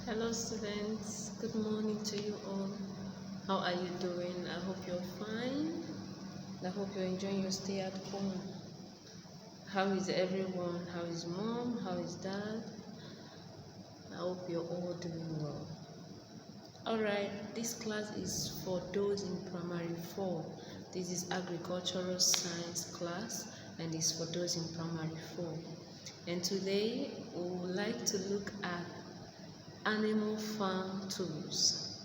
Hello students, good morning to you all. How are you doing? I hope you're fine. I hope you're enjoying your stay at home. How is everyone? How is mom? How is dad? I hope you're all doing well. Alright, this class is for those in primary 4. This is agricultural science class and is for those in primary 4. And today we would like to look at animal farm tools.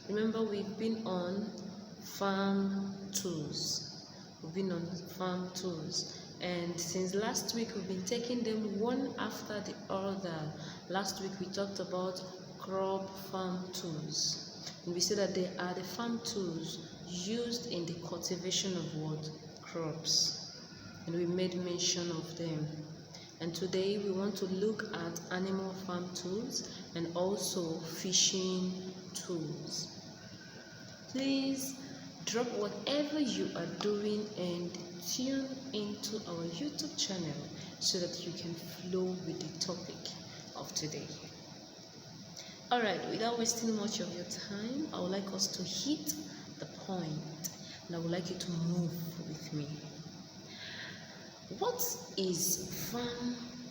Remember, we've been on farm tools. And since last week we've been taking them one after the other. Last week we talked about crop farm tools, and we said that they are the farm tools used in the cultivation of what? Crops. And we made mention of them. And today we want to look at animal farm tools and also fishing tools. Please drop whatever you are doing and tune into our YouTube channel so that you can flow with the topic of today. Alright, without wasting much of your time, I would like us to hit the point and I would like you to move with me. What is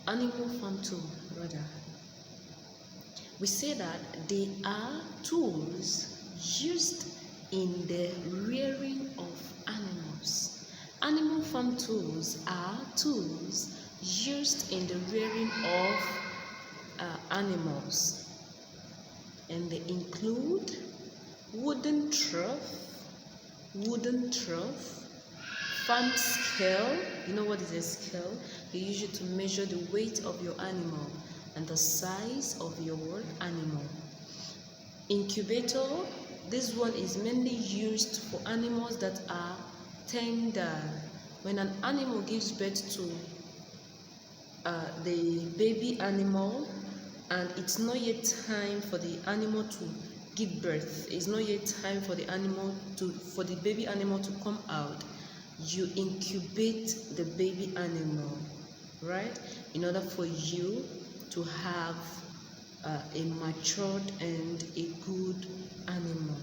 animal farm tool rather? We say that they are tools used in the rearing of animals. Animal farm tools are tools used in the rearing of animals, and they include wooden trough, farm scale. You know what is a scale? They use it to measure the weight of your animal and the size of your animal. Incubator. This one is mainly used for animals that are tender. When an animal gives birth to the baby animal and it's not yet time for the animal to give birth, it's not yet time for the baby animal to come out, you incubate the baby animal, right, in order for you to have a matured and a good animal.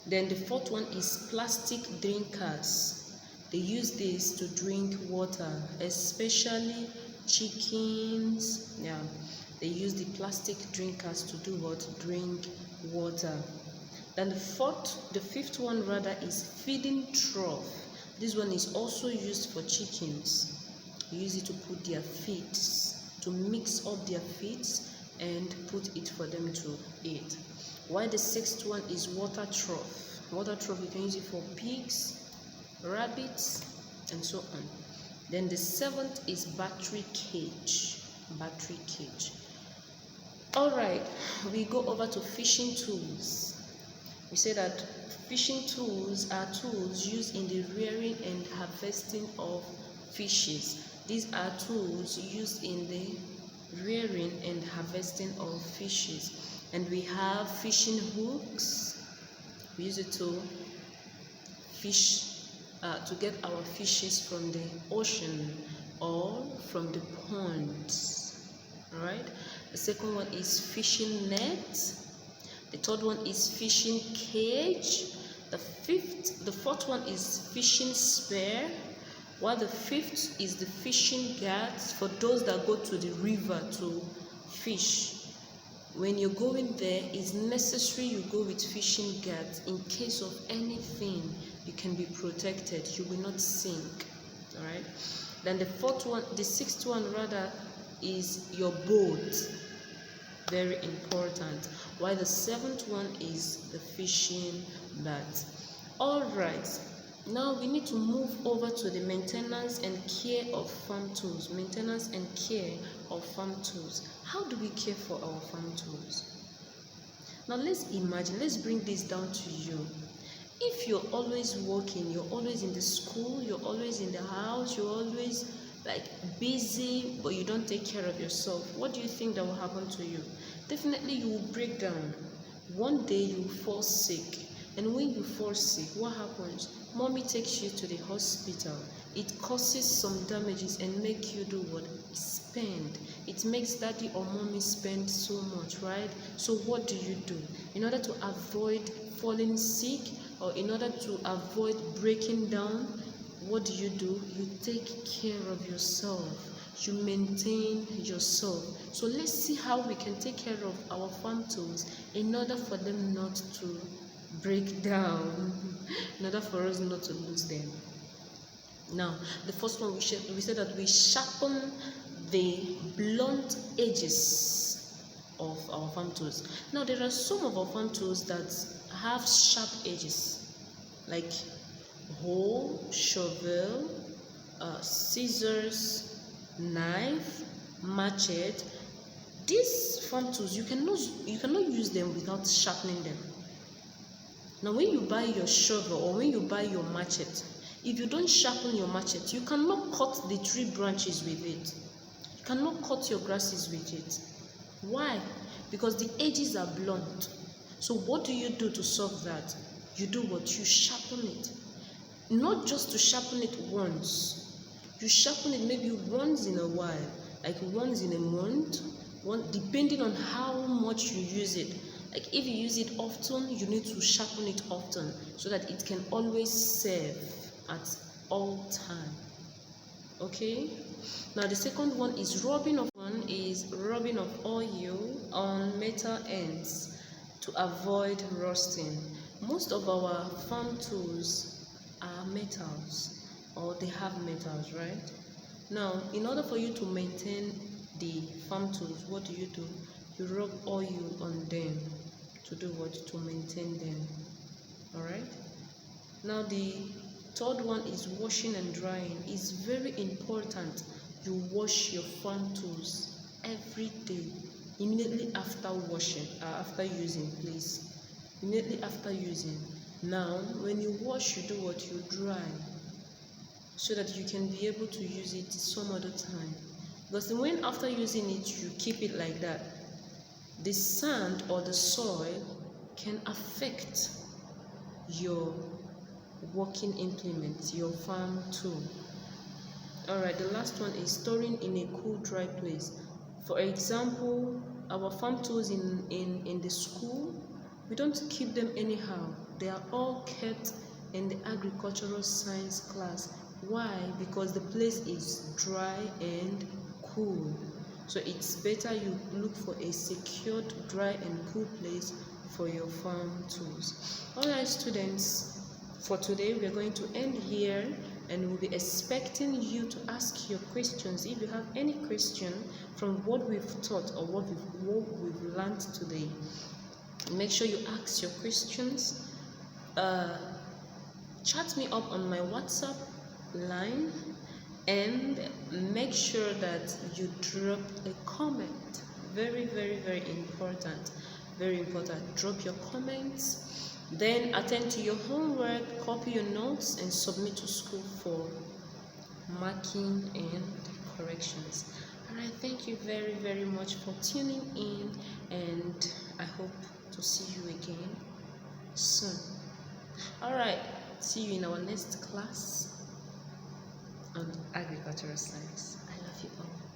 Then the fourth one is plastic drinkers. They use this to drink water, especially chickens. They use the plastic drinkers to do what? Drink water. Then the fifth one rather is feeding trough. This one is also used for chickens. You use it to put their feeds, to mix up their feeds and put it for them to eat. While the sixth one is water trough. Water trough, you can use it for pigs, rabbits, and so on. Then the seventh is battery cage. Alright, we go over to fishing tools. We say that fishing tools are tools used in the rearing and harvesting of fishes. These are tools used in the rearing and harvesting of fishes. And we have fishing hooks. We use it to fish, to get our fishes from the ocean or from the ponds. Alright. The second one is fishing net. The third one is fishing cage. The fourth one is fishing spear. While the fifth is the fishing guards for those that go to the river to fish. When you're going there, it's necessary you go with fishing guards. In case of anything, you can be protected. You will not sink. Alright. Then the sixth one rather is your boat. Very important. While the seventh one is the fishing net. Alright, now we need to move over to the maintenance and care of farm tools. How do we care for our farm tools? Now let's bring this down to you. If you're always working, you're always in the school, you're always in the house, you're always busy, but you don't take care of yourself, what do you think that will happen to you? Definitely you will break down. One day you will fall sick, and when you fall sick, what happens? Mommy takes you to the hospital. It causes some damages and make you do what? Spend. It makes daddy or mommy spend so much, right? So what do? In order to avoid falling sick, or in order to avoid breaking down, what do? You take care of yourself. You maintain yourself. So let's see how we can take care of our farm tools in order for them not to break down, in order for us not to lose them. Now, the first one, we said that we sharpen the blunt edges of our farm tools. Now, there are some of our farm tools that have sharp edges, like hoe, shovel, scissors, knife, machete. These farm tools, you cannot use them without sharpening them. Now, when you buy your shovel or when you buy your machete, if you don't sharpen your machete, you cannot cut the tree branches with it. You cannot cut your grasses with it. Why? Because the edges are blunt. So what do you do to solve that? You do what? You sharpen it. Not just to sharpen it once. You sharpen it maybe once in a while, like once in a month, depending on how much you use it. Like if you use it often, you need to sharpen it often so that it can always serve at all time. Okay? Now the second one is rubbing of oil on metal ends to avoid rusting. Most of our farm tools are metals, or they have metals, right? Now, in order for you to maintain the farm tools, what do? You rub oil on them to do what? To maintain them. All right. Now the third one is washing and drying. It's very important you wash your farm tools every day, immediately after washing, after using, please. Immediately after using. Now, when you wash, you do what? You dry, so that you can be able to use it some other time. Because when after using it, you keep it like that, the sand or the soil can affect your working implement, your farm tool. Alright, the last one is storing in a cool, dry place. For example, our farm tools in the school, we don't keep them anyhow. They are all kept in the agricultural science class. Why? Because the place is dry and cool. So it's better you look for a secured, dry and cool place for your farm tools. Alright, students, for today we're going to end here, and we'll be expecting you to ask your questions. If you have any question from what we've taught or what we've learned today, make sure you ask your questions. Chat me up on my WhatsApp line, and make sure that you drop a comment. Very, very, very important. Very important. Drop your comments. Then attend to your homework, copy your notes, and submit to school for marking and corrections. Alright, thank you very, very much for tuning in, and I hope to see you again soon. Alright, see you in our next class on agricultural science. I love you all.